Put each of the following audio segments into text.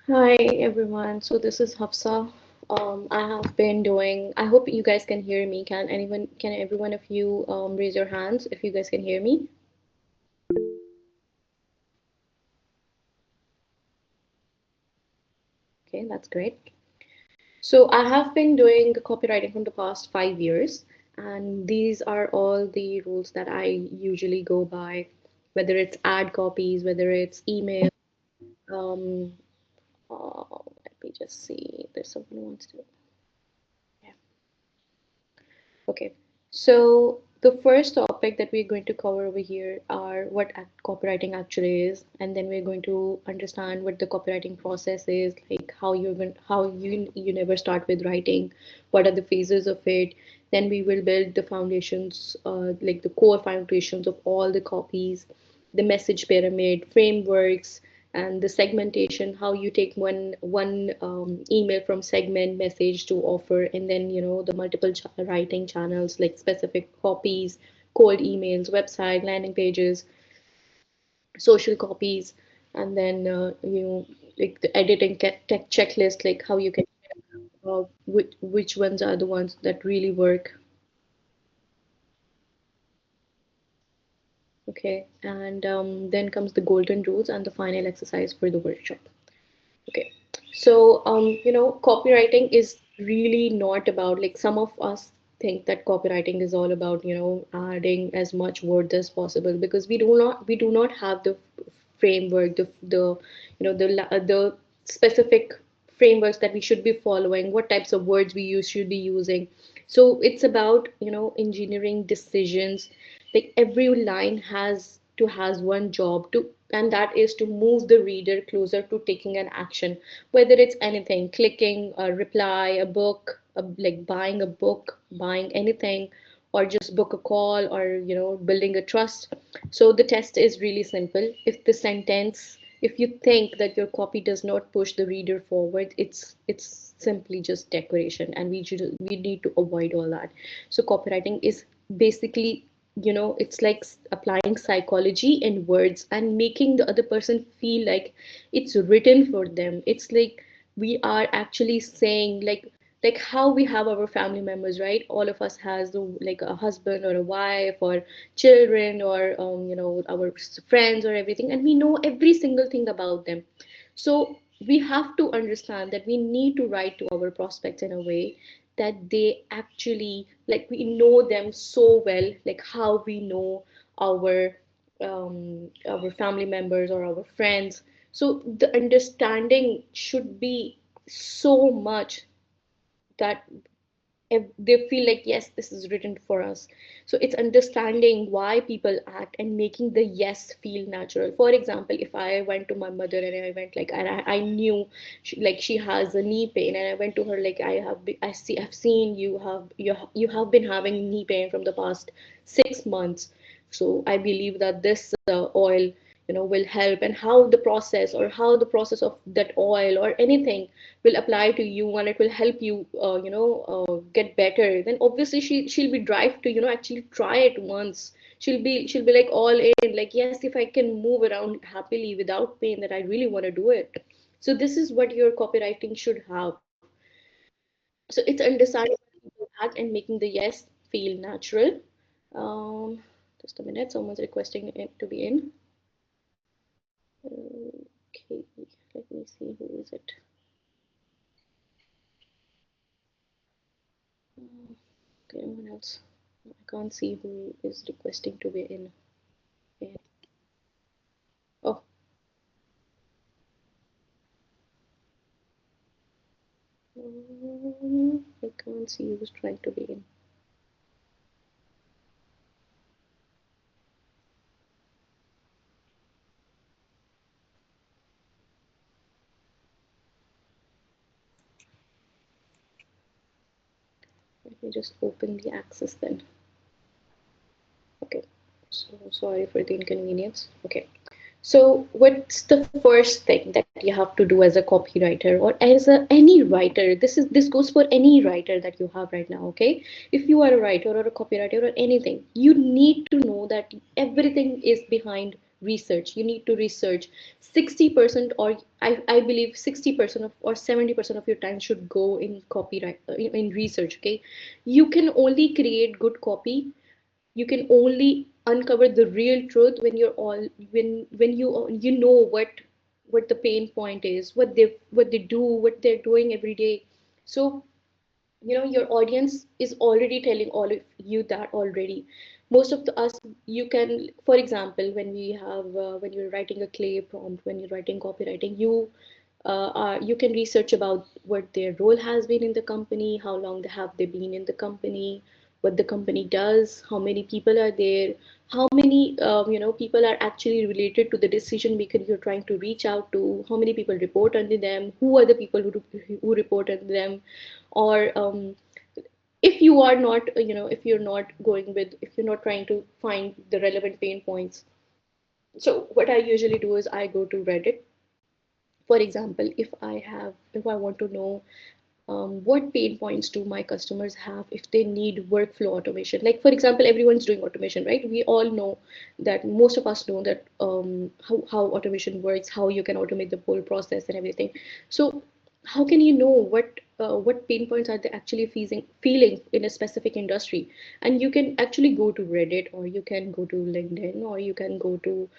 Hi everyone. So this is Hafsa. I hope you guys can hear me. Can every one of you raise your hands if you guys can hear me? Okay, that's great. So I have been doing copywriting from the past 5 years, and these are all the rules that I usually go by, whether it's ad copies, whether it's email. Um, Let me just see. There's someone who wants to. Yeah. Okay, so the first topic that we're going to cover over here are what copywriting actually is, and then we're going to understand what the copywriting process is, like how you never start with writing, what are the phases of it. Then we will build the foundations, like the core foundations of all the copies, the message pyramid, frameworks, and the segmentation, how you take one email from segment message to offer, and then the multiple writing channels like specific copies, cold emails, website landing pages, social copies, and then like the editing tech checklist, like how you can which ones are the ones that really work. Okay, and then comes the golden rules and the final exercise for the workshop. Okay. So, copywriting is really not about, like, some of us think that copywriting is all about, adding as much word as possible, because we do not have the framework, the specific frameworks that we should be following, what types of words we should be using. So it's about, engineering decisions. Like every line has one job to, and that is to move the reader closer to taking an action, whether it's anything, clicking a reply, a book, like buying a book, buying anything, or just book a call, or building a trust. So the test is really simple. If you think that your copy does not push the reader forward, it's simply just decoration, and we need to avoid all that. So copywriting is basically, it's like applying psychology in words and making the other person feel like it's written for them. It's like we are actually saying, like how we have our family members, right? All of us has like a husband or a wife or children, or our friends or everything, and we know every single thing about them. So we have to understand that we need to write to our prospects in a way that they actually, like, we know them so well, like how we know our family members or our friends. So the understanding should be so much that if they feel like, yes, this is written for us. So it's understanding why people act and making the yes feel natural. For example, if I went to my mother and I went like, and I knew she has a knee pain, and I went to her like, I've seen you have been having knee pain from the past 6 months. So I believe that this oil will help, and how the process of that oil or anything will apply to you, and it will help you get better. Then obviously she'll be drive to actually try it once. She'll be like all in, like, yes, if I can move around happily without pain, that I really want to do it. So this is what your copywriting should have. So it's understanding people act and making the yes feel natural. Just a minute, someone's requesting it to be in. Okay, let me see, who is it? Okay, anyone else? I can't see who is requesting to be in. Yeah. Oh, I can't see who's trying to be in. Let me just open the access then. Okay. So sorry for the inconvenience. Okay. So what's the first thing that you have to do as a copywriter or any writer? This goes for any writer that you have right now, okay? If you are a writer or a copywriter or anything, you need to know that everything is behind research. You need to research 60%, or I believe 60% of, or 70% of your time should go in copyright, in research. Okay, you can only create good copy, you can only uncover the real truth when you're all when you know what the pain point is, what they do, what they're doing every day. So your audience is already telling all of you that already. Most of the us, you can, for example, when you're writing a clay prompt, when you're writing copywriting, you can research about what their role has been in the company, how long have they been in the company, what the company does, how many people are there, how many people are actually related to the decision maker you're trying to reach out to, how many people report under them, who are the people who report under them, or if you are not if you're not going with, if you're not trying to find the relevant pain points. So what I usually do is I go to Reddit. For example, if I want to know what pain points do my customers have if they need workflow automation. Like, for example, everyone's doing automation, right? We all know that, most of us know that how automation works, how you can automate the whole process and everything. So how can you know what pain points are they actually feeling in a specific industry? And you can actually go to Reddit, or you can go to LinkedIn, or you can go to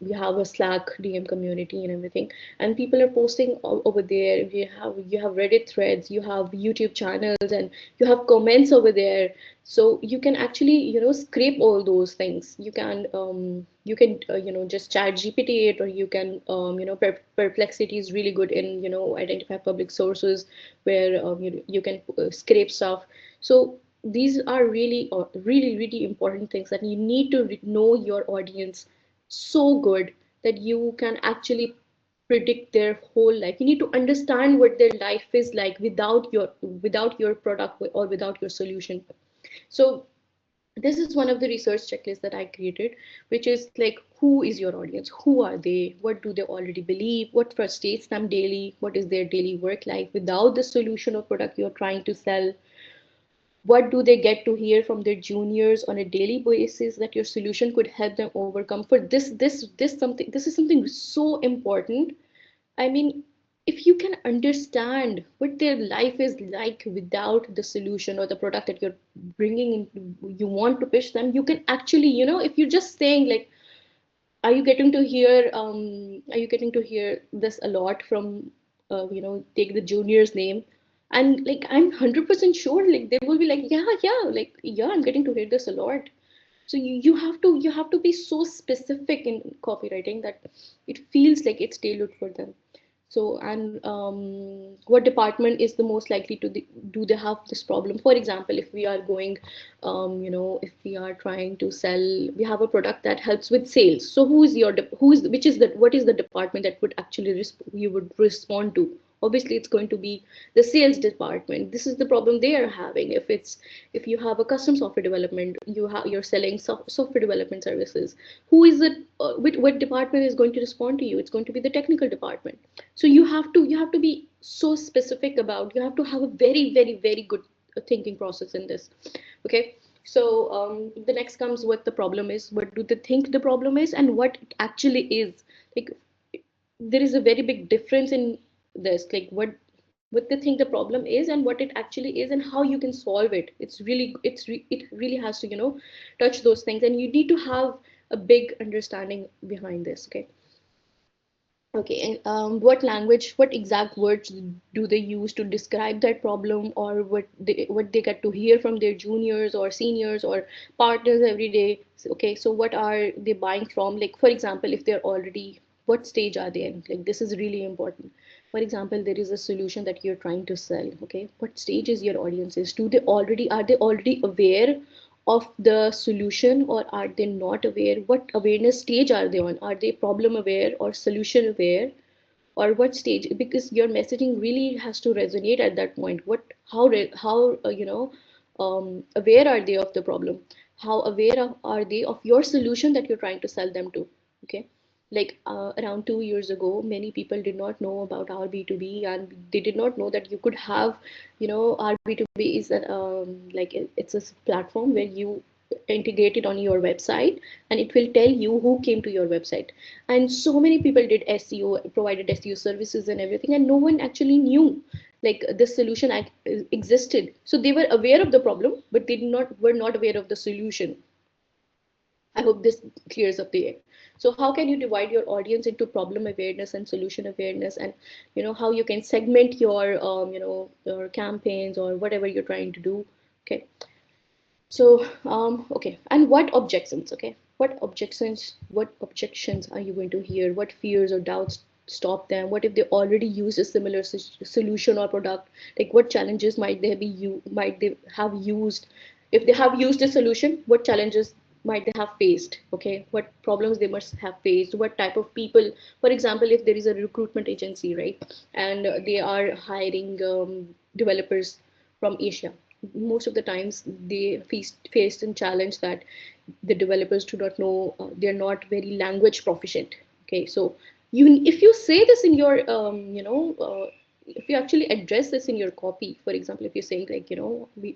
we have a Slack DM community and everything, and people are posting over there. You have Reddit threads, you have YouTube channels, and you have comments over there. So you can actually scrape all those things. You can just chat GPT it, or you can Perplexity is really good in identify public sources where you can scrape stuff. So these are really important things that you need to know your audience so good that you can actually predict their whole life. You need to understand what their life is like without your product or without your solution. So this is one of the research checklists that I created, which is like, who is your audience? Who are they? What do they already believe? What frustrates them daily? What is their daily work like without the solution or product you're trying to sell? What do they get to hear from their juniors on a daily basis that your solution could help them overcome? For this is something so important. I mean, if you can understand what their life is like without the solution or the product that you're bringing in, you want to pitch them, you can actually, if you're just saying like, are you getting to hear this a lot from, take the junior's name, and like, I'm 100% sure like they will be like, yeah, yeah, like, yeah, I'm getting to hear this a lot. So you have to be so specific in copywriting that it feels like it's tailored for them. So, and what department is the most likely to do they have this problem? For example, if we are going, if we are trying to sell, we have a product that helps with sales. So who is your who is which is the what is the department that would actually you would respond to? Obviously, it's going to be the sales department. This is the problem they are having. If you have a custom software development, you're selling software development services. Who is it? What department is going to respond to you? It's going to be the technical department. So you have to be so specific about. You have to have a very very very good thinking process in this. Okay. So the next comes what the problem is. What do they think the problem is, and what it actually is? Like, there is a very big difference in this, like what they think the problem is and what it actually is and how you can solve it. It really has to touch those things, and you need to have a big understanding behind this. Okay. Okay, and what exact words do they use to describe that problem, or what they get to hear from their juniors or seniors or partners every day? Okay, so what are they buying from? Like, for example, if they're already, what stage are they in? Like, this is really important. For example, there is a solution that you're trying to sell. Okay, what stage is your audience is? Are they already aware of the solution, or are they not aware? What awareness stage are they on? Are they problem aware or solution aware, or what stage? Because your messaging really has to resonate at that point. How aware are they of the problem? How aware are they of your solution that you're trying to sell them to? Okay. Like, around 2 years ago, many people did not know about our B2B, and they did not know that you could have, our B2B is it's a platform where you integrated on your website, and it will tell you who came to your website. And so many people did SEO, provided SEO services and everything, and no one actually knew like this solution existed. So they were aware of the problem, but they did not were not aware of the solution. I hope this clears up the air. So how can you divide your audience into problem awareness and solution awareness, and how you can segment your your campaigns or whatever you're trying to do. Okay. So okay, and what objections? Okay, what objections are you going to hear? What fears or doubts stop them? What if they already use a similar solution or product? Like what challenges might they have used? If they have used a solution, what challenges might they have faced? Okay, what problems they must have faced? What type of people? For example, if there is a recruitment agency, right, and they are hiring developers from Asia, most of the times they faced a challenge that the developers do not know, they're not very language proficient. Okay, so if you say this in your if you actually address this in your copy, for example, if you're saying like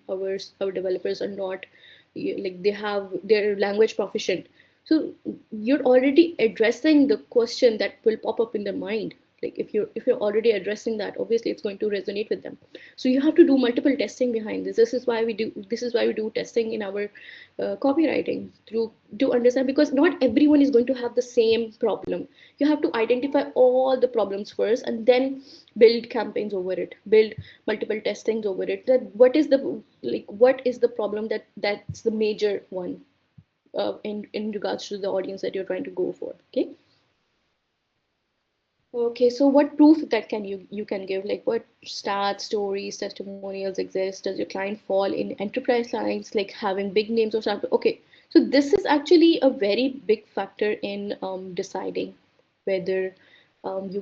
our developers are not like they have their language proficient, so you're already addressing the question that will pop up in their mind. Like if you're already addressing that, obviously it's going to resonate with them. So you have to do multiple testing behind this. This is why we do testing in our copywriting to understand, because not everyone is going to have the same problem. You have to identify all the problems first and then build campaigns over it, build multiple testings over it, that what is the problem that's the major one in regards to the audience that you're trying to go for. Okay. Okay, so what proof that you can give? Like what stats, stories, testimonials exist? Does your client fall in enterprise lines, like having big names or something? Okay, so this is actually a very big factor in deciding whether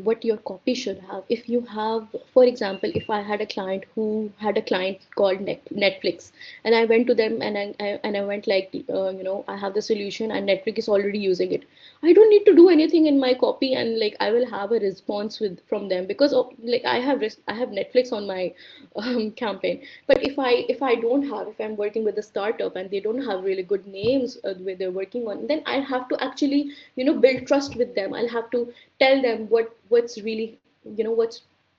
what your copy should have. If you have, for example, if I had a client who had a client called Netflix, and I went to them and I went like, I have the solution and Netflix is already using it. I don't need to do anything in my copy, and like I will have a response from them, because like I have Netflix on my campaign. But if I don't have, if I'm working with a startup and they don't have really good names where they're working on, then I have to actually build trust with them. I'll have to tell them what's really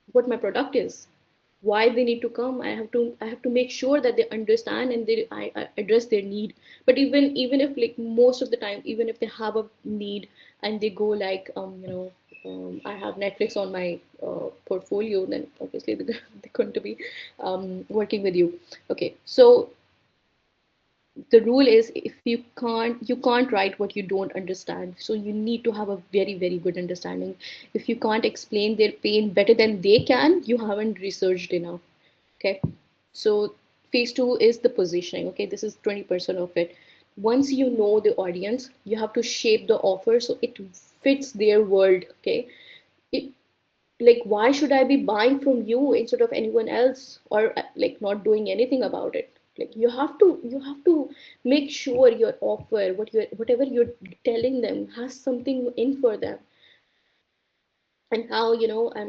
what my product is, why they need to come. I have to make sure that they understand and I address their need. But even if like most of the time, even if they have a need and they go like I have Netflix on my portfolio, then obviously they're going to be working with you. Okay, so the rule is, if you can't write what you don't understand, so you need to have a very very good understanding. If you can't explain their pain better than they can, you haven't researched enough. Okay, so phase two is the positioning. Okay, this is 20% of it. Once you know the audience, you have to shape the offer so it fits their world. Okay, it like, why should I be buying from you instead of anyone else, or like not doing anything about it? Like you have to make sure your offer, whatever you're telling them, has something in for them. And how,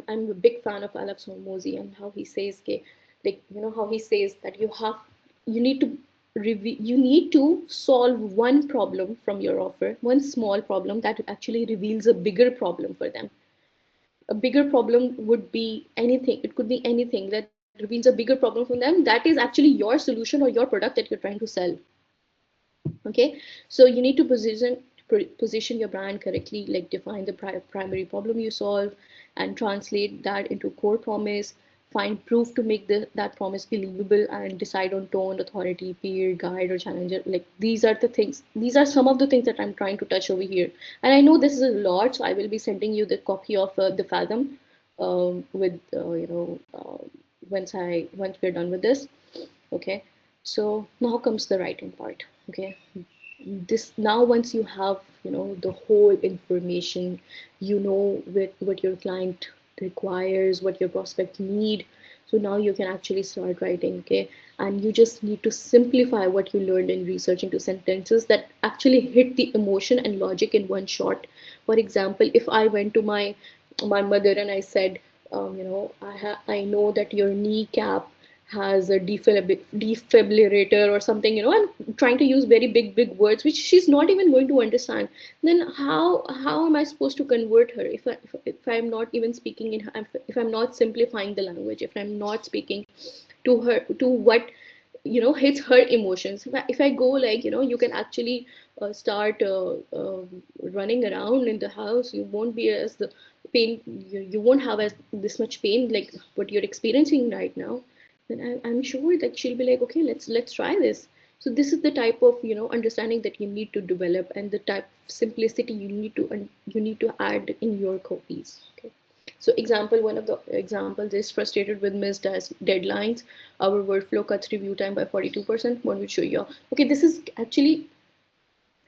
I'm a big fan of Alex Hormozi, and how he says, okay, like how he says that you need to you need to solve one problem from your offer, one small problem that actually reveals a bigger problem for them. A bigger problem would be anything. It could be anything that reveals a bigger problem from them, that is actually your solution or your product that you're trying to sell. Okay, so you need to position your brand correctly, like define the primary problem you solve and translate that into core promise. Find proof to make that promise believable, and decide on tone, authority, peer, guide, or challenger. Like these are some of the things that I'm trying to touch over here. And I know this is a lot, so I will be sending you the copy of the Fathom with once we're done with this. Okay, so now comes the writing part. Okay, this now, once you have the whole information, what your client requires, what your prospect need, so now you can actually start writing. Okay, and you just need to simplify what you learned in research into sentences that actually hit the emotion and logic in one shot. For example, if I went to my mother and I said, I know that your kneecap has a defibrillator or something, and trying to use very big words which she's not even going to understand, then how am I supposed to convert her if I'm not even speaking if I'm not simplifying the language, if I'm not speaking to her, to what hits her emotions. If I go like, you can actually start running around in the house, you won't be as the pain, you won't have as this much pain like what you're experiencing right now, then I'm sure that she'll be like, okay, let's try this. So this is the type of understanding that you need to develop, and the type of simplicity you need to add in your copies. Okay. So example, one of the examples is frustrated with missed deadlines. Our workflow cuts review time by 42%. One will show you. Okay, this is actually,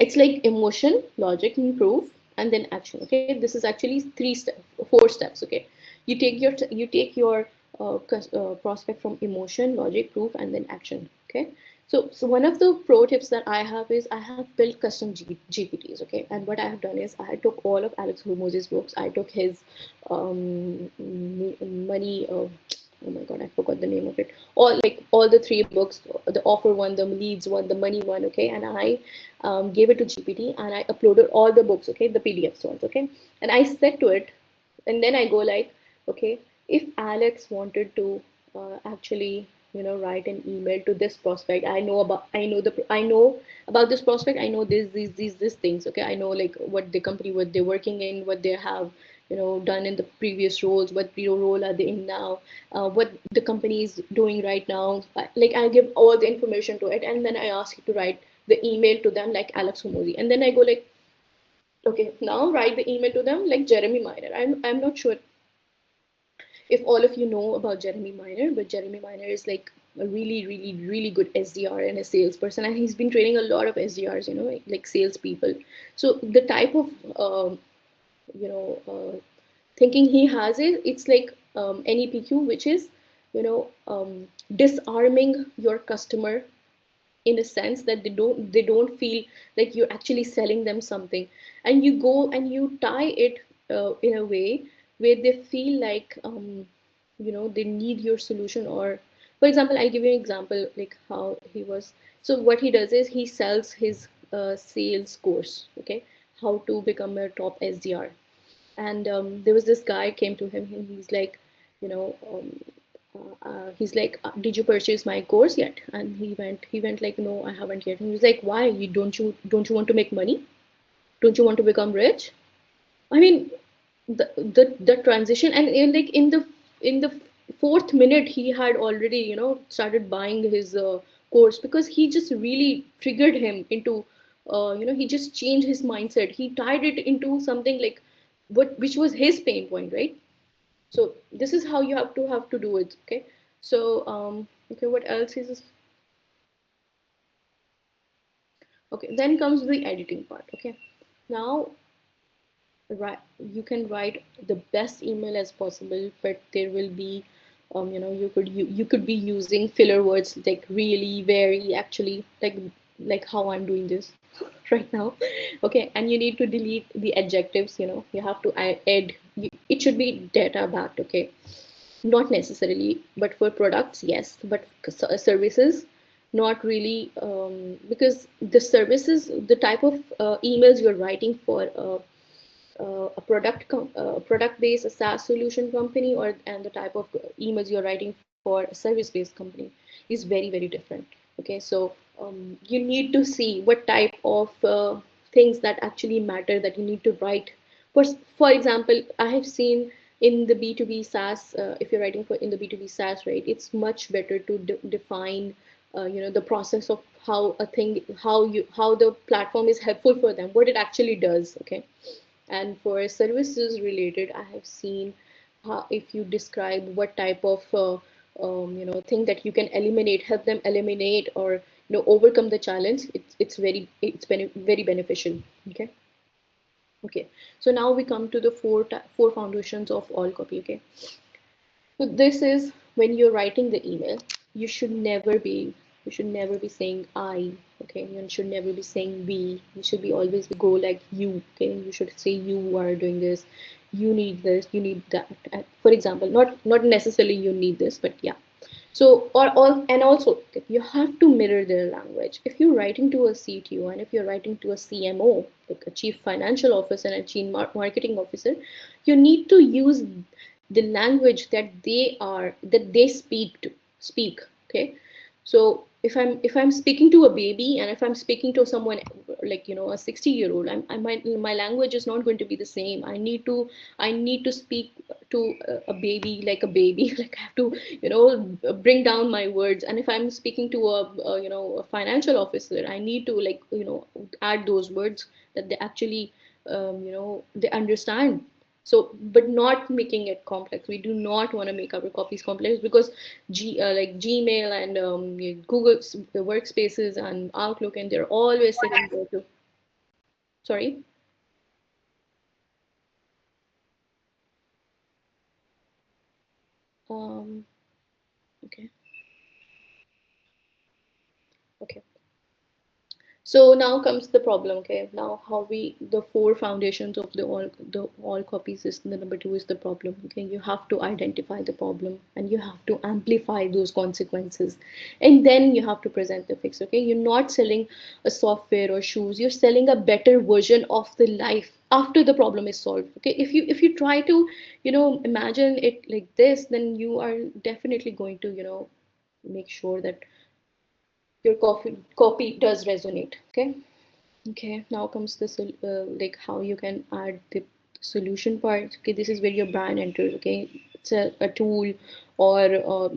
it's like emotion, logic, and proof, and then action. Okay, this is actually 3 steps, 4 steps. Okay, you take your prospect from emotion, logic, proof, and then action. Okay, so one of the pro tips that I have is I have built custom GPTs. Okay, and what I have done is I took all of Alex Hormozi's books. I took his money. Oh my god, I forgot the name of it. All the 3 books, the offer one, the leads one, the money one. Okay, and I gave it to GPT, and I uploaded all the books. Okay, the PDFs ones. Okay, and I said to it, and then I go like, okay, if Alex wanted to actually write an email to this prospect, I know about this prospect, I know these things. Okay, I know like what the company, what they're working in, what they have done in the previous roles, what role are they in now, what the company is doing right now. Like I give all the information to it, and then I ask it to write the email to them like Alex Hormozi, and then I go like, okay, now write the email to them like Jeremy Miner. I'm not sure if all of you know about Jeremy Miner, but Jeremy Miner is like a really good SDR and a salesperson, and he's been training a lot of SDRs, like salespeople. So the type of you know thinking he has is, it's like NEPQ, which is disarming your customer in a sense that they don't feel like you're actually selling them something, and you go and you tie it in a way where they feel like they need your solution. Or for example, I'll give you an example like how he was. So what he does is he sells his sales course. Okay, how to become a top SDR. And there was this guy came to him, and he's like, you know he's like, did you purchase my course yet? And he went like, no, I haven't yet. And he was like, why? You don't you want to make money? Don't you want to become rich? I mean, the transition, and like in the fourth minute he had already started buying his course, because he just really triggered him into he just changed his mindset. He tied it into something like which was his pain point, right? So this is how you have to do it. Okay, so okay, what else is, okay, then comes the editing part. Okay, now, right, you can write the best email as possible, but there will be you could be using filler words like really, very, actually, like how I'm doing this right now. Okay, and you need to delete the adjectives. You have to add, it should be data backed. Okay, not necessarily, but for products, yes, but services, not really, because the services, the type of emails you're writing for a product based, a SaaS solution company, or and the type of emails you're writing for a service based company is very different. Okay, so you need to see what type of things that actually matter that you need to write. For example, I have seen in the B2B SaaS, if you're writing for in the B2B SaaS, right, it's much better to define the process of how a thing, how the platform is helpful for them, what it actually does. Okay, and for services related, I have seen how, if you describe what type of thing that you can eliminate, help them eliminate, or overcome the challenge, very beneficial. Okay. Okay. So now we come to the four foundations of all copy. Okay. So this is when you're writing the email, you should never be you should never be saying I. Okay, you should never be saying we. You should be always go like you. Okay, you should say you are doing this, you need this, you need that. For example, not necessarily you need this, but yeah. So, and also you have to mirror their language. If you're writing to a CTO and if you're writing to a CMO, like a chief financial officer and a chief marketing officer, you need to use the language that they speak. Okay, so if I'm speaking to a baby and if I'm speaking to someone like a 60-year-old, my language is not going to be the same. I need to speak to a baby like a baby. Like I have to bring down my words. And if I'm speaking to a financial officer, I need to add those words that they actually they understand. So but not making it complex. We do not want to make our copies complex, because like Gmail and Google workspaces and Outlook, and they're always sitting there too. Sorry. um okay. Okay. So now comes the problem. Okay, now how we the four foundations of the all copies is the number two is the problem. Okay, you have to identify the problem and you have to amplify those consequences, and then you have to present the fix. Okay, you're not selling a software or shoes. You're selling a better version of the life after the problem is solved. Okay, if you try to imagine it like this, then you are definitely going to make sure that your copy does resonate. Okay. Okay, now comes the like how you can add the solution part. Okay, this is where your brand enters. Okay, it's a tool or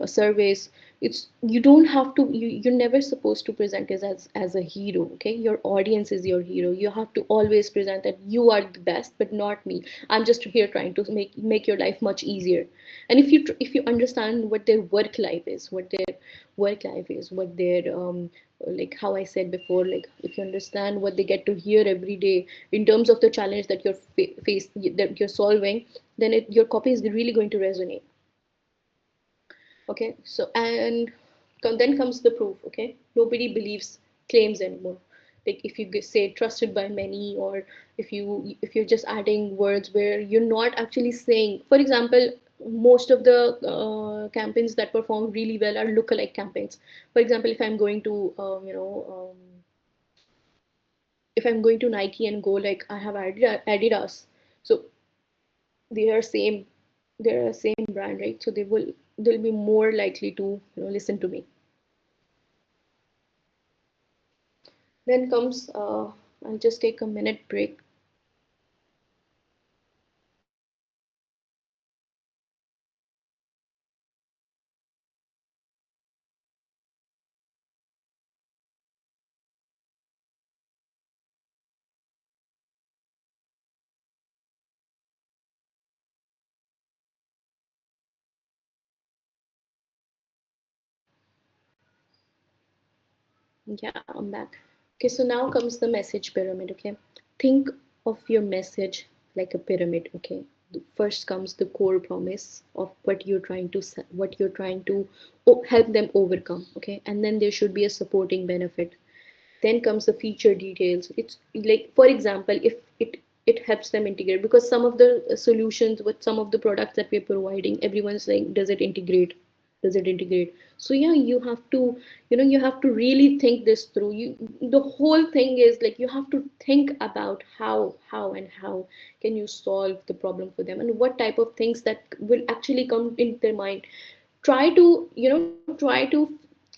a service. It's you don't have to. You're never supposed to present it as a hero. Okay, your audience is your hero. You have to always present that you are the best, but not me. I'm just here trying to make your life much easier. And if you understand what their work life is, what their like how I said before, like if you understand what they get to hear every day in terms of the challenge that you're face that you're solving, then your copy is really going to resonate. Okay, so and then comes the proof. Okay, nobody believes claims anymore. Like if you say trusted by many, or if you're just adding words where you're not actually saying. For example, most of the campaigns that perform really well are lookalike campaigns. For example, if I'm going to Nike and go like I have Adidas, so they are same they're a same brand, right? So they'll be more likely to listen to me. Then comes I'll just take a minute break. Yeah, I'm back. Okay, so now comes the message pyramid. Okay, think of your message like a pyramid. Okay, first comes the core promise of what you're trying to what you're trying to help them overcome. Okay, and then there should be a supporting benefit. Then comes the feature details. It's like, for example, if it helps them integrate, because some of the solutions with some of the products that we're providing, everyone's saying, does it integrate? So yeah, you have to really think this through. The whole thing is like you have to think about how can you solve the problem for them, and what type of things that will actually come in their mind. Try to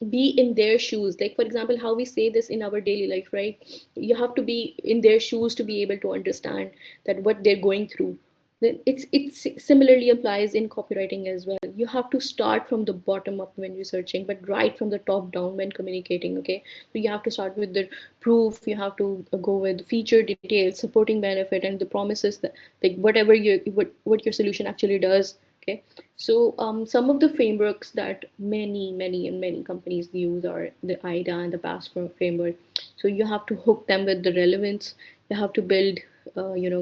be in their shoes. Like for example, how we say this in our daily life, right? You have to be in their shoes to be able to understand that what they're going through. Then it's similarly applies in copywriting as well. You have to start from the bottom up when researching, but right from the top down when communicating. Okay, so you have to start with the proof. You have to go with feature details, supporting benefit, and the promises that like whatever what your solution actually does. Okay, so some of the frameworks that many companies use are the IDA and the PASS framework. So you have to hook them with the relevance. You have to build,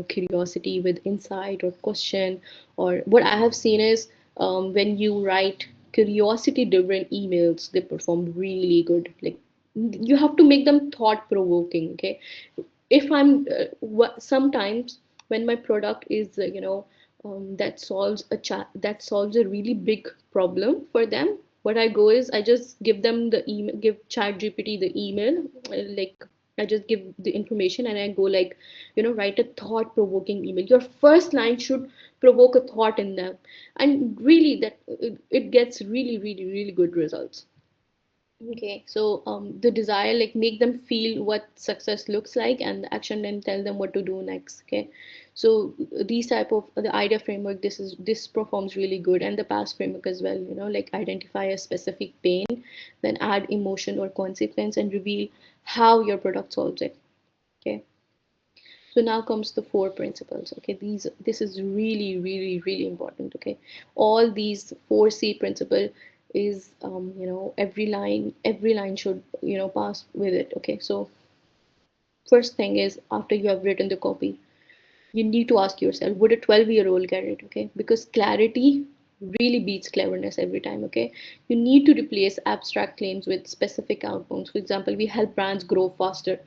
curiosity with insight or question. Or what I have seen is when you write curiosity-driven emails, they perform really good. Like you have to make them thought-provoking. Okay, if sometimes when my product is that solves a really big problem for them, What I go is I just give them the email, give chat gpt the email, like I just give the information and I go like, write a thought provoking email. Your first line should provoke a thought in them, and really that it gets really really really good results. Okay, so the desire, like make them feel what success looks like, and the action then tell them what to do next. Okay, so these type of the idea framework, this performs really good, and the past framework as well. Like identify a specific pain, then add emotion or consequence, and reveal how your product solves it. Okay, so now comes the four principles. Okay, this is really really really important. Okay, all these 4C principle is every line should pass with it. Okay, so first thing is, after you have written the copy, you need to ask yourself, would a 12-year-old get it? Okay, because clarity really beats cleverness every time. Okay, you need to replace abstract claims with specific outcomes. For example, we help brands grow faster,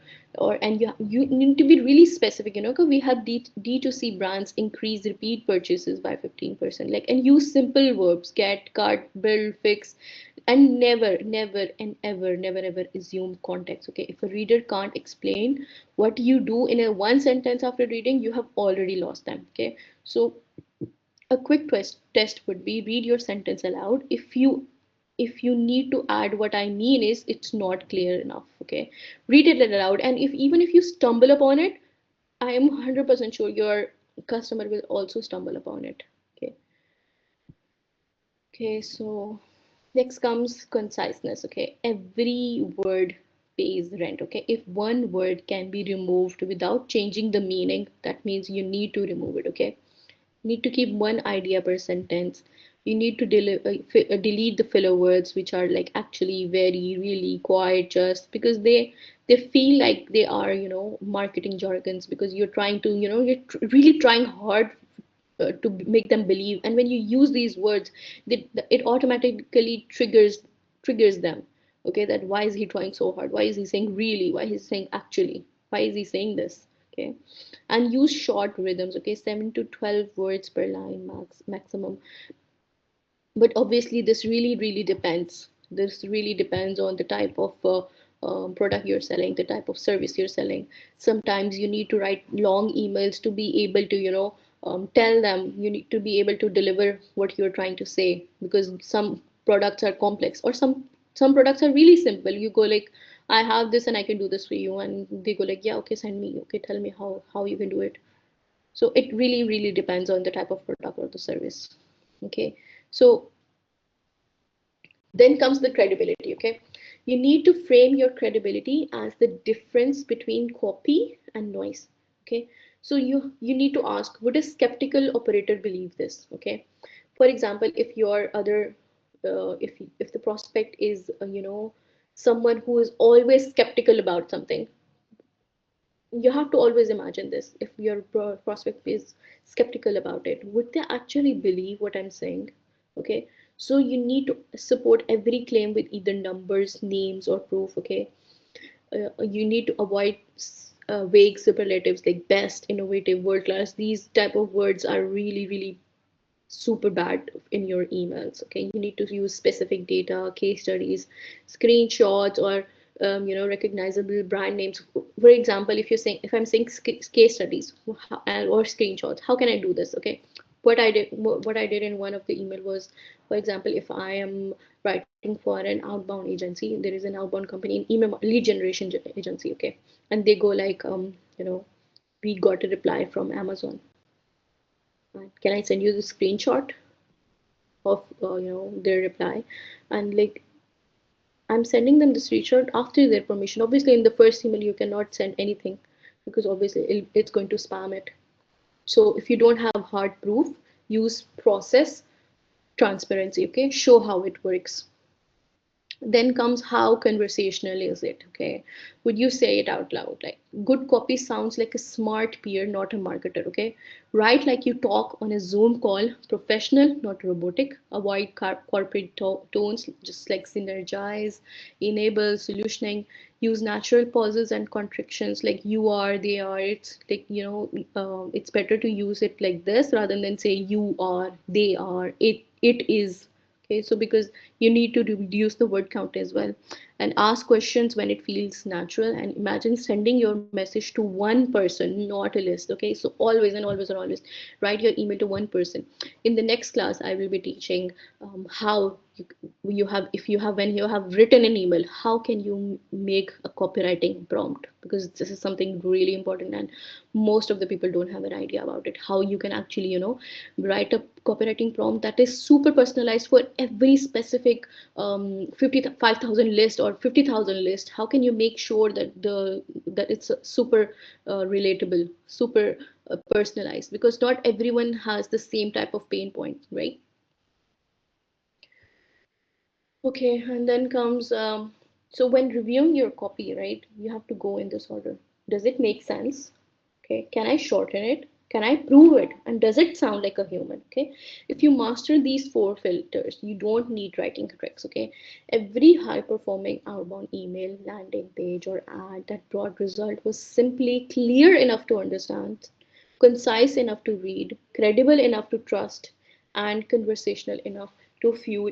and you need to be really specific. Because we help D2C brands increase repeat purchases by 15%. Like, and use simple verbs: get, cut, build, fix, and never never and ever never ever assume context. Okay, if a reader can't explain what you do in a one sentence after reading, you have already lost them. Okay, so a quick test would be, read your sentence aloud. If you need to add, what I mean is it's not clear enough. Okay, read it aloud, and if even if you stumble upon it, I am 100% sure your customer will also stumble upon it. Okay. Okay, so next comes conciseness. Okay, every word pays rent. Okay, if one word can be removed without changing the meaning, that means you need to remove it. Okay, you need to keep one idea per sentence. You need to delete the filler words, which are like actually, very, really, quiet, just because they feel like they are marketing jargons, because you're trying to really trying hard to make them believe. And when you use these words, it automatically triggers them. Okay, that why is he trying so hard, why is he saying really, why he's saying actually, why is he saying this? Okay, and use short rhythms. Okay, 7 to 12 words per line maximum. But obviously this really depends on the type of product you're selling, the type of service you're selling. Sometimes you need to write long emails to be able to tell them, you need to be able to deliver what you're trying to say, because some products are complex, or some products are really simple. You go like, I have this and I can do this for you, and they go like, yeah, okay, send me, okay, tell me how you can do it. So it really really depends on the type of product or the service. Okay, so then comes the credibility. Okay, you need to frame your credibility as the difference between copy and noise. Okay, so you need to ask, would a skeptical operator believe this? Okay, for example, if your other if the prospect is someone who is always skeptical about something, you have to always imagine this. If your prospect is skeptical about it, would they actually believe what I'm saying? Okay, so you need to support every claim with either numbers, names, or proof. Okay, you need to avoid vague superlatives like best, innovative, world class. These type of words are really really super bad in your emails. Okay, you need to use specific data, case studies, screenshots, or recognizable brand names. For example, if I'm saying case studies or screenshots, how can I do this? Okay, what I did in one of the email was, for example, if I am writing for an outbound agency, there is an outbound company, an email lead generation agency. Okay, and they go like, we got a reply from Amazon. Can I send you the screenshot of their reply? And like, I'm sending them the screenshot after their permission. Obviously in the first email you cannot send anything, because obviously it's going to spam it. So if you don't have hard proof, use process transparency. Okay, show how it works. Then comes, how conversational is it? Okay, would you say it out loud? Like, good copy sounds like a smart peer, not a marketer. Okay, write like you talk on a Zoom call, professional, not robotic. Avoid corporate tones, just like synergize, enable, solutioning. Use natural pauses and contractions, like you are, they are. It's like, it's better to use it like this rather than say you are, they are, it is. Okay, so because you need to reduce the word count as well, and ask questions when it feels natural, and imagine sending your message to one person, not a list. Okay, so always and always and always write your email to one person. In the next class, I will be teaching how you have, if you have, when you have written an email, how can you make a copywriting prompt, because this is something really important and most of the people don't have an idea about it, how you can actually, write a copywriting prompt that is super personalized for every specific 55,000 list or 50,000 list. How can you make sure that it's super relatable, super personalized, because not everyone has the same type of pain point, right? Okay, and then comes so when reviewing your copy, right, you have to go in this order. Does it make sense? Okay, can I shorten it? Can I prove it? And does it sound like a human? Okay, if you master these four filters, you don't need writing tricks. Okay, every high performing outbound email, landing page, or ad that brought result was simply clear enough to understand, concise enough to read, credible enough to trust, and conversational enough to feel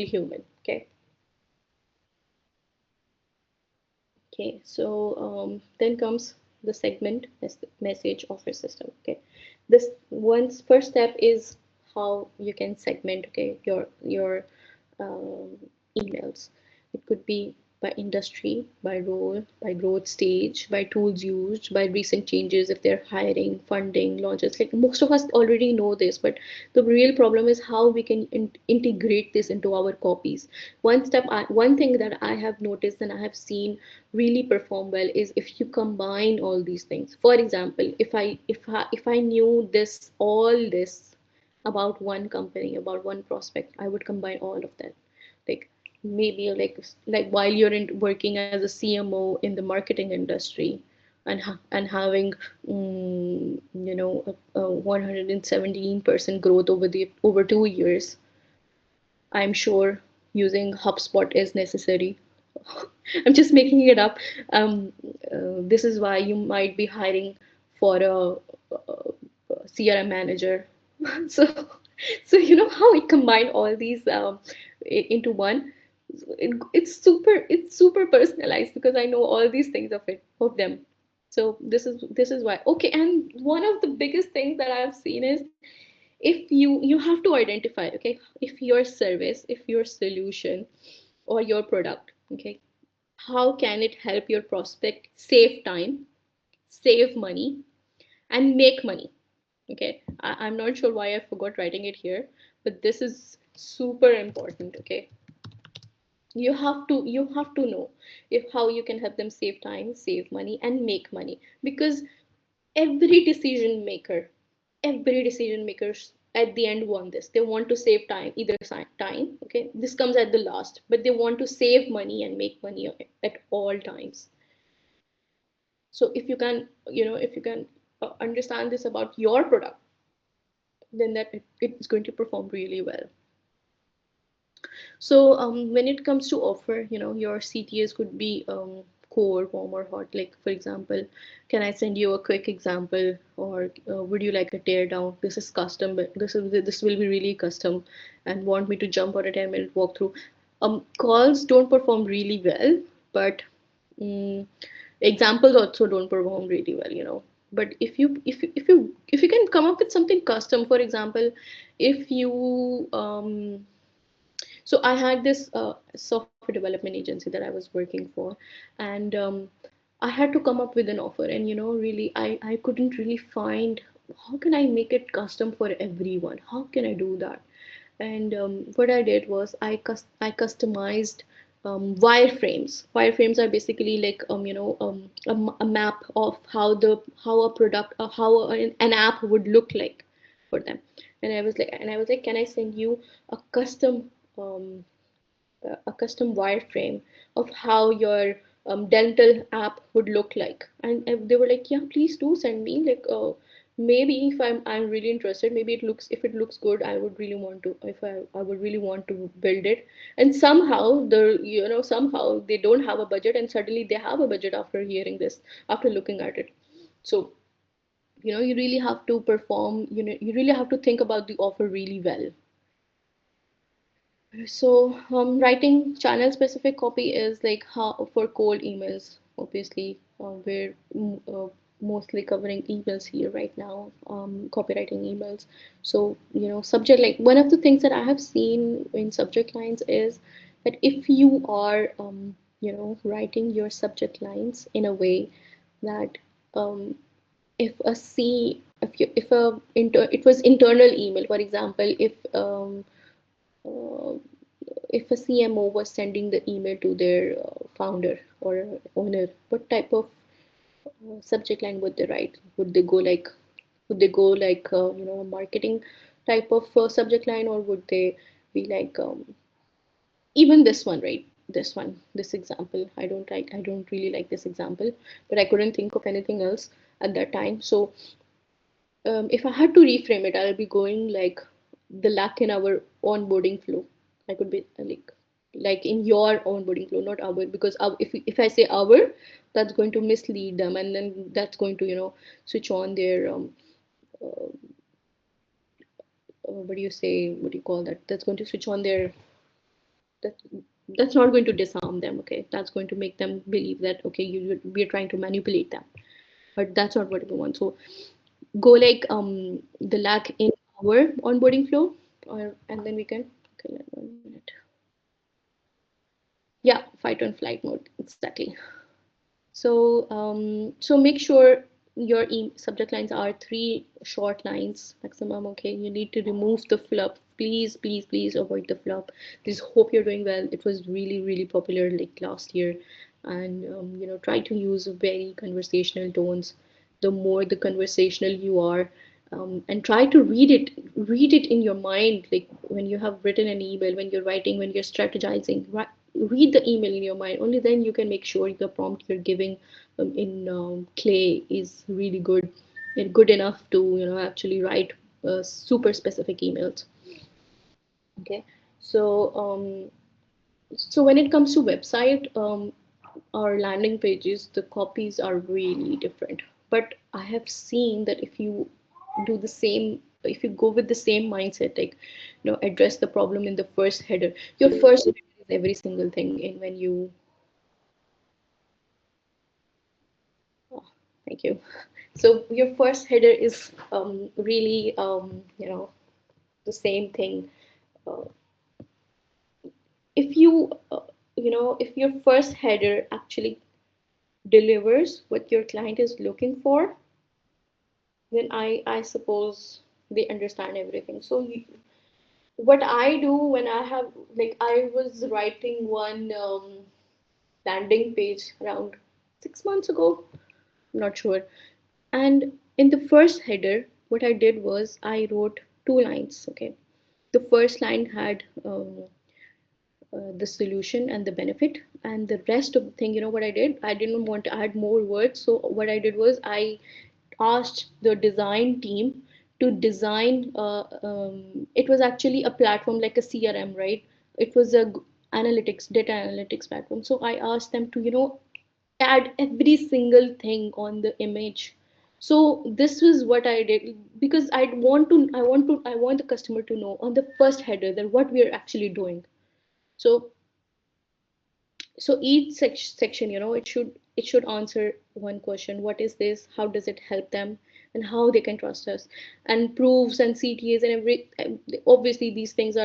human. Okay. Okay, so then comes the segment message offer system. Okay, this one's first step is how you can segment. Okay, your um, emails. It could be by industry, by role, by growth stage, by tools used, by recent changes if they're hiring, funding, launches. Like most of us already know this, but the real problem is how we can integrate this into our copies. One thing that I have noticed and I have seen really perform well is if you combine all these things. For example, if I knew this about one company, about one prospect, I would combine all of that. Like maybe like while you're working as a CMO in the marketing industry and having a 117% growth over 2 years, I'm sure using HubSpot is necessary. I'm just making it up. This is why you might be hiring for a CRM manager. So, so you know how we combine all these into one. It's super personalized because I know all these things of them. So this is why. Okay, and one of the biggest things that I've seen is if you have to identify, okay, if your service, if your solution or your product, okay, how can it help your prospect save time, save money, and make money. Okay, I'm not sure why I forgot writing it here, but this is super important. Okay, you have to know if how you can help them save time, save money, and make money, because every decision maker every decision makers at the end want this. They want to save time, either time, okay, this comes at the last, but they want to save money and make money at all times. So if you can understand this about your product, then it's going to perform really well. So when it comes to offer, your CTAs could be cold, warm, or hot. Like for example, can I send you a quick example, or would you like a tear down? This is custom, but this will be really custom, and want me to jump on a 10-minute walkthrough. Calls don't perform really well, but um, examples also don't perform really well. But if you can come up with something custom, for example, if you so I had this software development agency that I was working for, and I had to come up with an offer, and really I couldn't really find how can I make it custom for everyone. How can I do that? And what I did was I customized wireframes. Wireframes are basically like a map of how a product, how an app would look like for them. And I was like, can I send you a um, custom wireframe of how your dental app would look like? And they were like, yeah, please do send me. Like, maybe if I'm really interested, maybe if it looks good, I would really want to, if I would really want to build it. And somehow they don't have a budget, and suddenly they have a budget after hearing this, after looking at it. So you really have to perform, you really have to think about the offer really well. So, writing channel specific copy is like how for cold emails, obviously, we're mostly covering emails here right now, copywriting emails. So, subject like one of the things that I have seen in subject lines is that if you are, writing your subject lines in a way that um, if a C, if a it was internal email, for example, uh, if a CMO was sending the email to their founder or owner, what type of subject line would they write? Would they go like a marketing type of subject line, or would they be like even this one, right? This one, this example. I don't really like this example, but I couldn't think of anything else at that time. So if I had to reframe it, I'll be going like the lack in our onboarding flow. I could be like in your onboarding flow, not our, because if I say our, that's going to mislead them, and then that's going to switch on their uh, what do you say? What do you call that? That's going to switch on their that that's not going to disarm them. Okay, that's going to make them believe that okay, we're trying to manipulate them, but that's not what we want. So go like the lack in our onboarding flow, or and then we can okay, 1 minute. Yeah, fight on flight mode, exactly. So make sure your subject lines are 3 short lines maximum. Okay, you need to remove the flub. Please, please, please avoid the flub. Please hope you're doing well. It was really, really popular like last year, and try to use very conversational tones. The more the conversational you are, and try to read it in your mind, like when you have written an email, when you're writing, when you're strategizing, read the email in your mind. Only then you can make sure the prompt you're giving in clay is really good and good enough to actually write super specific emails. Okay, so so when it comes to website or landing pages, the copies are really different. But I have seen that if you do the same, if you go with the same mindset, like address the problem in the first header. Your first header is every single thing in when you oh, thank you. So your first header is really the same thing. Uh, if you if your first header actually delivers what your client is looking for, then I suppose they understand everything. So what I do when I have like I was writing one landing page around 6 months ago, I'm not sure. And in the first header, what I did was I wrote 2 lines. Okay, the first line had the solution and the benefit, and the rest of the thing, what I did, I didn't want to add more words. So what I did was I asked the design team to design it was actually a platform like a CRM, right? It was a analytics data analytics platform. So I asked them to add every single thing on the image. So this was what I did, because I want the customer to know on the first header that what we are actually doing. So each section, it should answer one question: what is this, how does it help them, and how they can trust us. And proofs and CTAs and obviously these things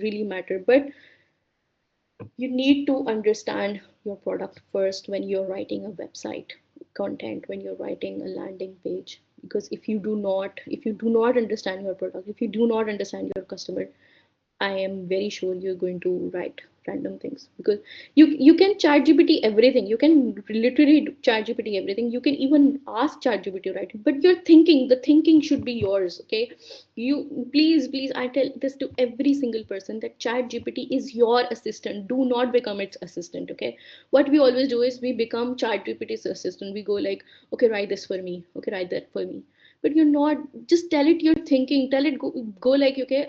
really matter, but you need to understand your product first when you're writing a website content, when you're writing a landing page. Because if you do not understand your product, if you do not understand your customer, I am very sure you're going to write random things. Because you can chat GPT everything. You can literally chat GPT everything. You can even ask chat GPT to write it. But the thinking should be yours. Okay. You please, I tell this to every single person that chat GPT is your assistant. Do not become its assistant. Okay. What we always do is we become chat GPT's assistant. We go like, okay, write this for me. Okay, write that for me. But you're not, just tell it you're thinking, tell it go like, okay,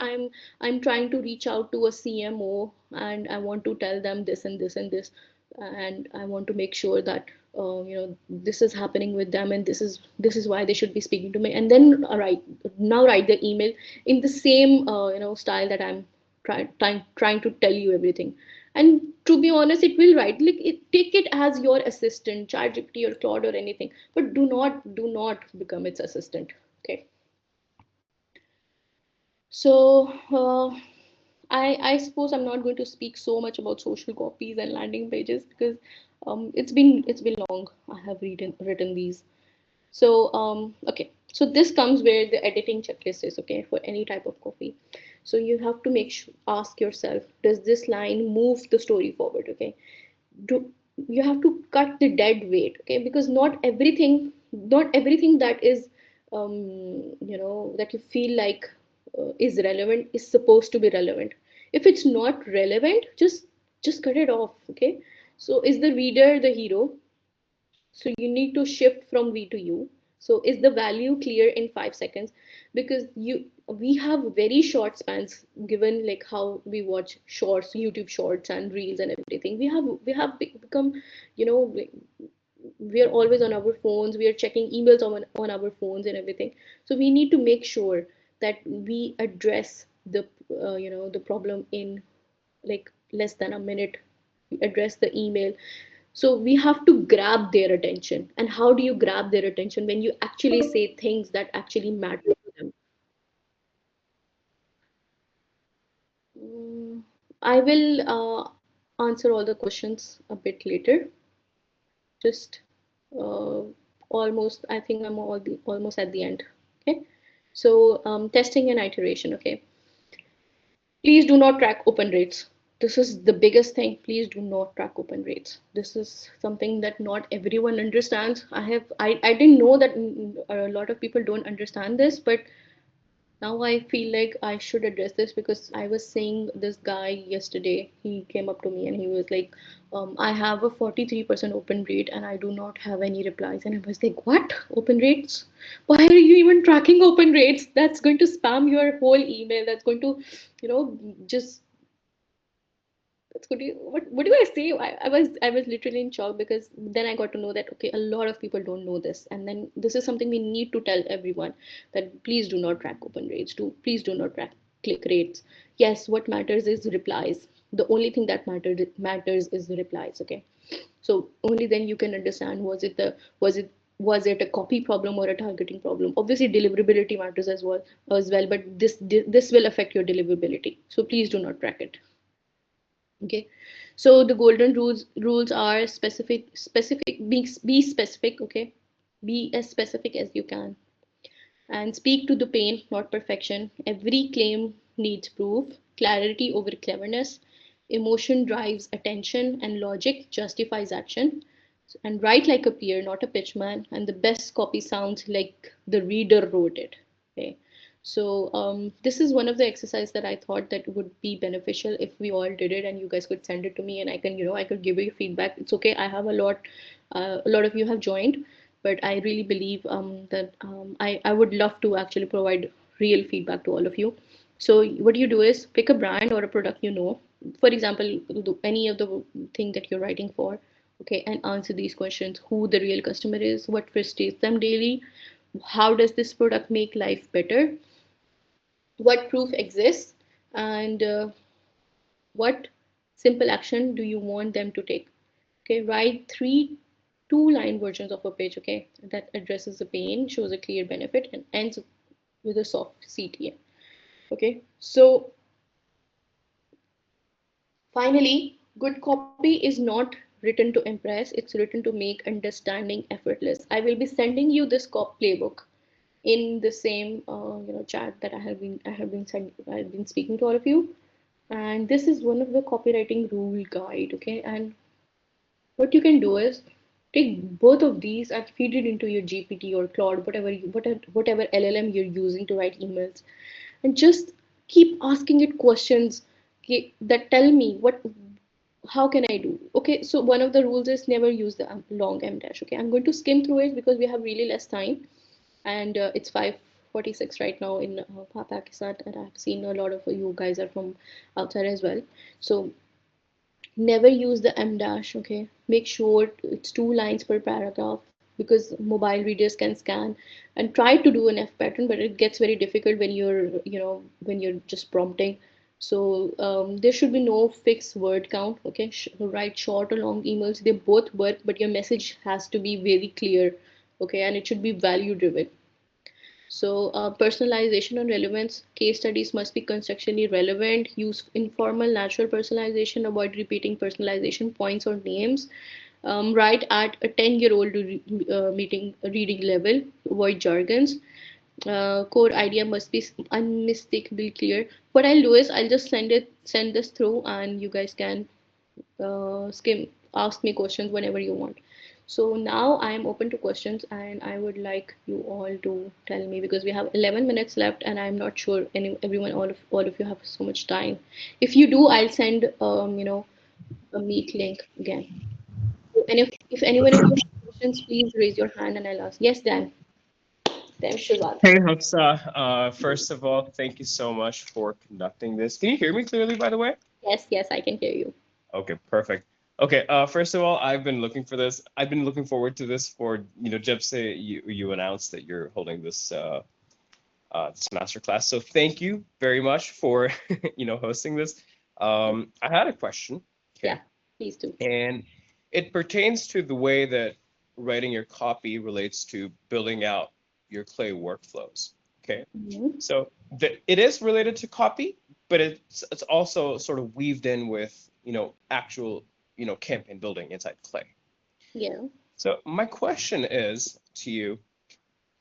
I'm trying to reach out to a CMO, and I want to tell them this and this and this, and I want to make sure that this is happening with them, and this is why they should be speaking to me. And then write the email in the same style that I'm trying to tell you everything. And to be honest, it will write, like, take it as your assistant, ChatGPT or Claude or anything, but do not become its assistant. Okay. So I suppose I'm not going to speak so much about social copies and landing pages, because it's been long I have written these. So okay, so this comes where the editing checklist is, okay, for any type of copy. So you have to ask yourself, does this line move the story forward? Okay, do you have to cut the dead weight? Okay, because not everything that is that you feel like is relevant is supposed to be relevant. If it's not relevant, just cut it off. Okay, so is the reader the hero? So you need to shift from we to you. So is the value clear in 5 seconds? Because we have very short spans, given like how we watch shorts, YouTube shorts and reels and everything. We have become, like, we are always on our phones, we are checking emails on our phones and everything. So we need to make sure that we address the problem in like less than a minute. We address the email. So we have to grab their attention. And how do you grab their attention? When you actually say things that actually matter to them. Mm, I will answer all the questions a bit later. Just uh, almost, I think I'm almost at the end. Okay. So testing and iteration. Okay. Please do not track open rates. This is the biggest thing. Please do not track open rates. This is something that not everyone understands. I didn't know that a lot of people don't understand this, but now I feel like I should address this, because I was saying this guy yesterday, he came up to me and he was like, I have a 43% open rate and I do not have any replies. And I was like, what? Open rates? Why are you even tracking open rates? That's going to spam your whole email. That's going to, just that's good. What do I say? I was literally in shock, because then I got to know that, okay, a lot of people don't know this, and then this is something we need to tell everyone, that please do not track open rates. Please do not track click rates. Yes, what matters is replies. The only thing that matters is the replies. Okay, so only then you can understand, was it a copy problem or a targeting problem. Obviously deliverability matters as well, but this will affect your deliverability. So please do not track it. Okay, so the golden rules are be specific. Okay, be as specific as you can, and speak to the pain, not perfection. Every claim needs proof. Clarity over cleverness. Emotion drives attention, and logic justifies action. And write like a peer, not a pitchman. And the best copy sounds like the reader wrote it. Okay. So this is one of the exercise that I thought that would be beneficial if we all did it, and you guys could send it to me, and I could give you feedback. It's okay. I have a lot of you have joined, but I really believe that I would love to actually provide real feedback to all of you. So what you do is pick a brand or a product, for example, any of the thing that you're writing for, okay, and answer these questions: who the real customer is, what frustrates them daily, how does this product make life better, what proof exists, and what simple action do you want them to take. Okay, write three two-line versions of a page, okay, that addresses the pain, shows a clear benefit, and ends with a soft CTA. Okay, so finally, good copy is not written to impress, it's written to make understanding effortless. I will be sending you this playbook in the same chat that I've been speaking to all of you. And this is one of the copywriting rule guide, okay? And what you can do is take both of these and feed it into your GPT or Claude, whatever LLM you're using to write emails, and just keep asking it questions, okay, that tell me how can I do. Okay, so one of the rules is never use the long M dash. Okay, I'm going to skim through it because we have really less time, and it's 5:46 right now in Pakistan, and I've seen a lot of you guys are from outside as well. So never use the M dash. Okay, make sure it's 2 lines per paragraph, because mobile readers can scan, and try to do an F pattern, but it gets very difficult when you're just prompting. So there should be no fixed word count. Okay, write short or long emails. They both work, but your message has to be very clear. Okay, and it should be value driven. So personalization and relevance. Case studies must be contextually relevant. Use informal, natural personalization. Avoid repeating personalization points or names. Write at a 10-year-old meeting reading level. Avoid jargons. Core idea must be unmistakably clear. What I'll do is I'll just send this through, and you guys can skim ask me questions whenever you want. So now I am open to questions, and I would like you all to tell me, because we have 11 minutes left, and I'm not sure everyone, all of you have so much time. If you do, I'll send a meet link again. And if anyone of you have questions, please raise your hand and I'll ask. Yes, Dan Shazad. Hey, Hafsa. First of all, thank you so much for conducting this. Can you hear me clearly, by the way? Yes, yes, I can hear you. Okay, perfect. Okay, first of all, I've been looking for this. I've been looking forward to this for, Jeb say you announced that you're holding this masterclass. So thank you very much for, hosting this. I had a question, Yeah, okay, please do. and it pertains to the way that writing your copy relates to building out your Clay workflows. Okay. Mhm. So it is related to copy, but it's also sort of weaved in with, actual, campaign building inside Clay. Yeah. So my question is to you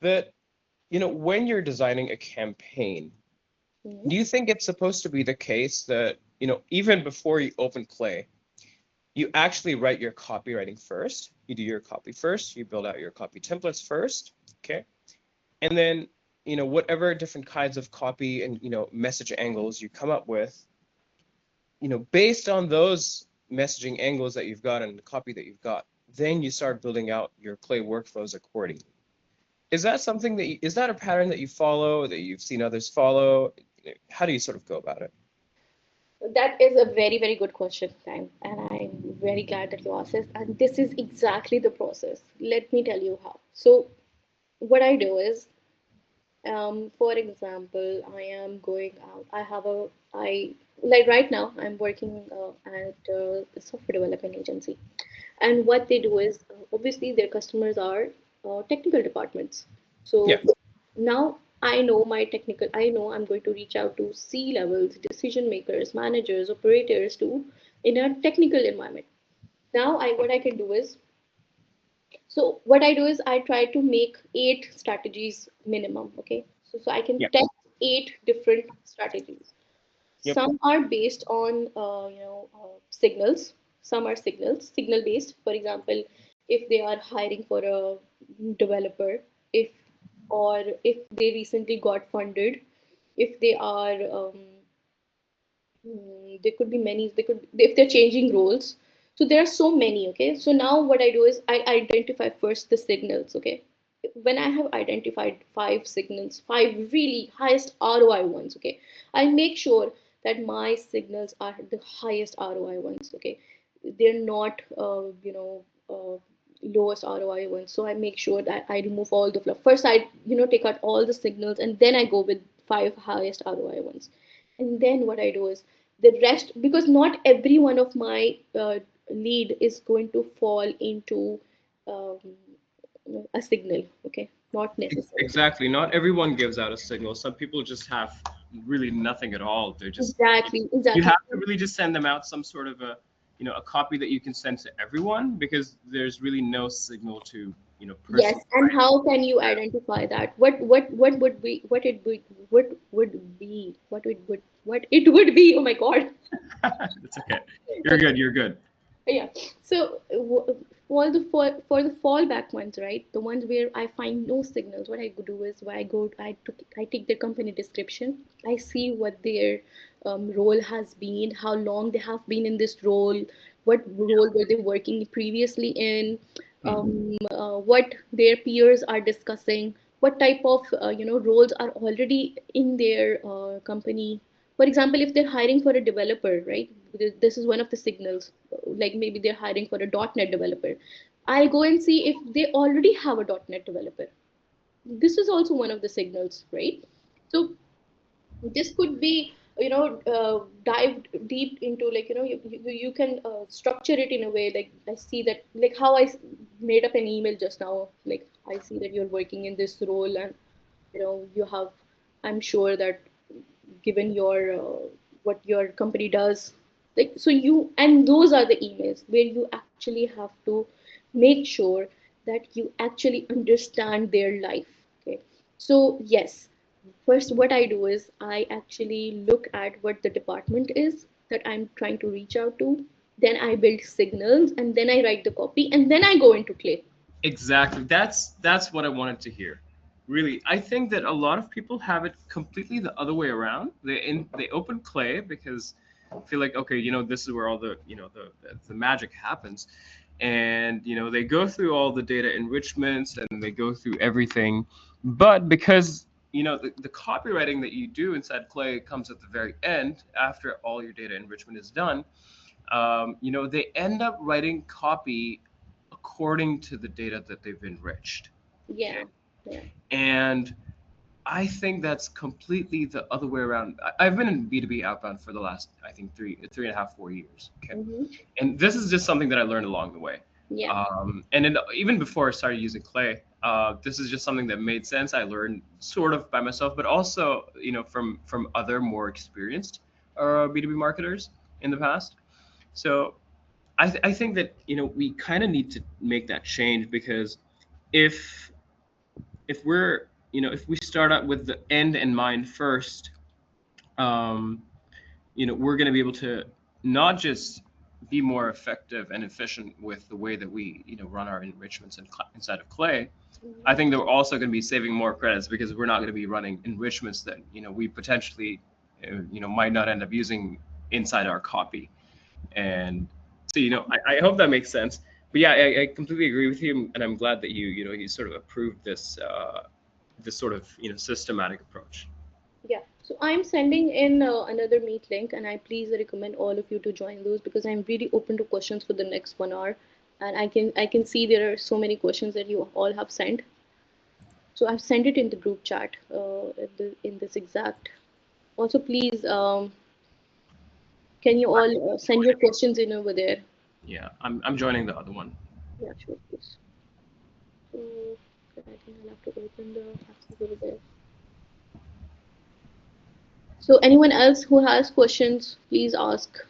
that, when you're designing a campaign, Mhm. do you think it's supposed to be the case that, even before you open Clay, you actually write your copywriting first. You do your copy first. You build out your copy templates first. Okay. And then, whatever different kinds of copy and, message angles you come up with, based on those messaging angles that you've got and the copy that you've got, then you start building out your Clay workflows accordingly. Is that something is that a pattern that you follow, that you've seen others follow? How do you sort of go about it? That is a very, very good question, Time, and I'm very glad that you asked this. And this is exactly the process. Let me tell you how. So, what I do is, for example, I am going out. I like right now, I'm working at a software development agency. And what they do is, obviously, their customers are technical departments. Yeah. So now I know I'm going to reach out to C levels, decision makers, managers, operators to in a technical environment. Now what I can do is, so what I do is I try to make 8 strategies minimum. Okay. So I can Yeah. test 8 different strategies. Yep. Some are based on signals. Some are signal based. For example, if they are hiring for a developer, if or if they recently got funded, if they are there could be many. They could if they're changing roles. So there are so many. Okay. So now what I do is I identify first the signals. Okay. When I have identified 5 signals, 5 really highest ROI ones. Okay. I make sure that my signals are the highest ROI ones. Okay. They're not lowest ROI ones. So I make sure that I remove all the fluff. First, I take out all the signals, and then I go with 5 highest ROI ones. And then what I do is the rest, because not every one of my lead is going to fall into um, a signal. Okay, not necessarily. Exactly. Not everyone gives out a signal. Some people just have really nothing at all. They're just, Exactly, you exactly. have to really just send them out some sort of a copy that you can send to everyone because there's really no signal to, Yes, and personalize. how can you identify that? What would be what it would be? Oh my God. It's okay. You're good. You're good. Yeah. So for the fallback ones, right? The ones where I find no signals, what I do is I take their company description. I see what their role has been, how long they have been in this role, what role were they working previously in, Hmm. what their peers are discussing, what type of roles are already in their company. For example, if they're hiring for a developer, right? This is one of the signals. Like maybe they're hiring for a .NET developer. I'll go and see if they already have a .NET developer. This is also one of the signals, right? So this could be. dive deep into, like, you can structure it in a way, like I see that, like how made up an email just now, like I see that you're working in this role, and you have, I'm sure that given your what your company does, like, so you, and those are the emails where you actually have to make sure that you actually understand their life. Okay, so yes, first what I do is I actually look at what the department is that I'm trying to reach out to, then I build signals, and then I write the copy, and then I go into Clay. Exactly. That's what I wanted to hear. Really, I think that a lot of people have it completely the other way around. They open Clay because I feel like, okay, this is where all the the magic happens, and they go through all the data enrichments and they go through everything, but because the copywriting that you do inside Clay comes at the very end after all your data enrichment is done. They end up writing copy according to the data that they've enriched. Yeah, Okay. yeah. And I think that's completely the other way around. I've been in B2B outbound for the last, I think, three and a half, 4 years. Okay. Mm-hmm. And this is just something that I learned along the way. Yeah. And even before I started using Clay, this is just something that made sense. I learned sort of by myself, but also, from other more experienced B2B marketers in the past. So I think that we kind of need to make that change, because if we're if we start out with the end in mind first, um, we're going to be able to not just be more effective and efficient with the way that we run our enrichments inside of Clay. I think that we're also going to be saving more credits, because we're not going to be running enrichments that we potentially might not end up using inside our copy. And so, I hope that makes sense. But yeah, I completely agree with you, and I'm glad that you sort of approved this sort of systematic approach. Yeah, so I'm sending in another meet link, and I please recommend all of you to join those, because I'm really open to questions for the next 1 hour, and I can see there are so many questions that you all have sent. So I've sent it in the group chat in this exact. Also, please, can you all send your questions in over there? Yeah, I'm joining the other one. Yeah, sure, please. So okay, I think I'll have to open the access over there. So anyone else who has questions, please ask.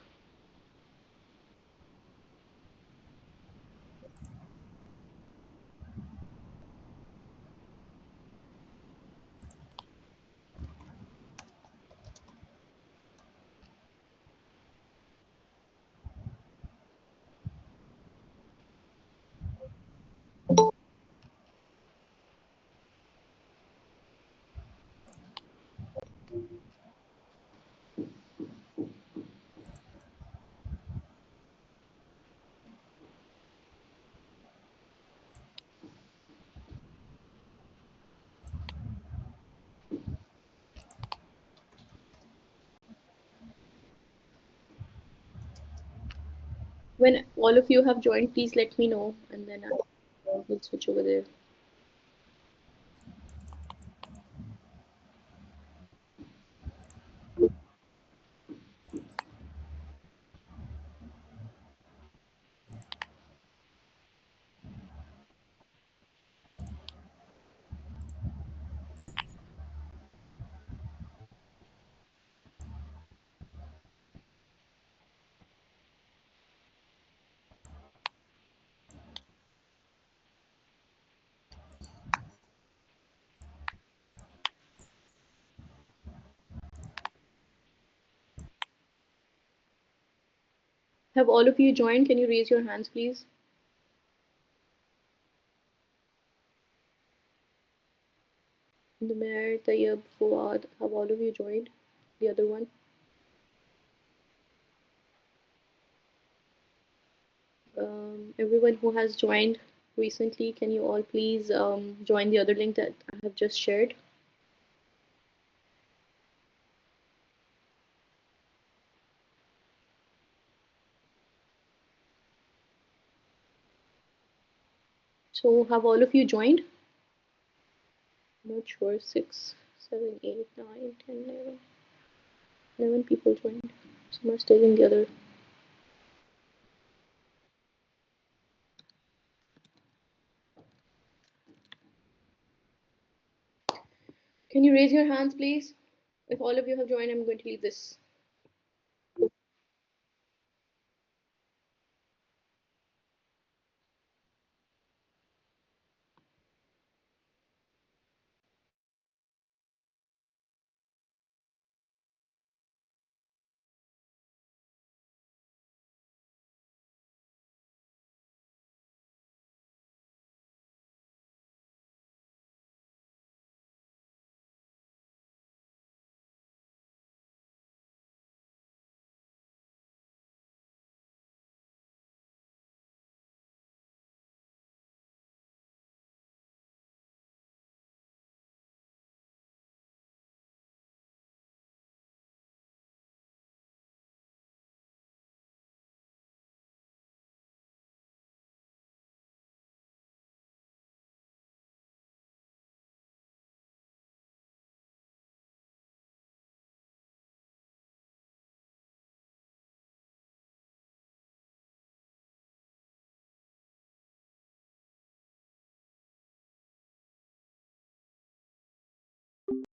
When all of you have joined, please let me know, and then I will switch over there. Have all of you joined? Can you raise your hands, please? Numair, Tayyab, Fuad, have all of you joined? The other one? Everyone who has joined recently, can you all please join the other link that I have just shared? So have all of you joined? Not sure. 6, 7, 8, 9, 10, 11. 11 people joined. Some are still in the other. Can you raise your hands, please? If all of you have joined, I'm going to leave this.